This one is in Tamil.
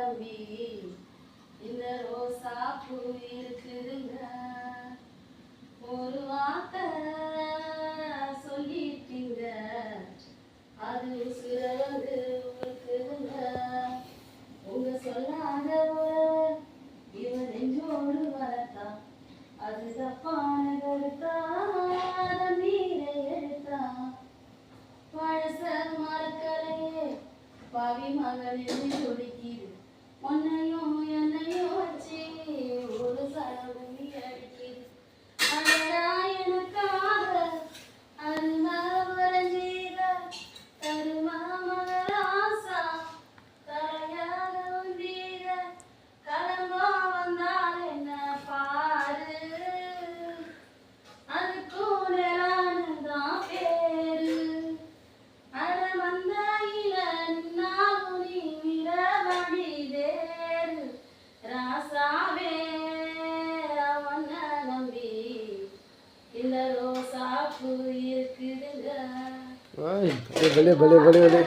நம்பி இந்த ரோசா பூ இருக்குதுங்க. ஒரு வார்த்தை சொல்லிட்டீங்க, அது உசுர வந்து இருக்குதுங்க. உங்க சொல்லாத இவ நெஞ்சோடு வரத்தா, அது தப்பான கருத்தா நீரை எடுத்தா. பழச மறக்கலையே பாவி மகள் என்று துடிக்குது, உன்னையும் என்னையும் வச்சு ஒரு சடகுமி அடிக்குது. அடடா எனக்காக அருமா வரைஞ்சீர தருமா மகராசா தலையாக வந்தீர. கலங்கா வந்தால் என்ன பாரு, அதுக்கும் நேரானதான் பேரு. அட மந்தையில நின்னாலும் நீ விரவடி தேரு. ராசாவே அவன நம்பி இந்த ரோசா பூ இருக்குதுங்க. பலே பலே பலே பலே.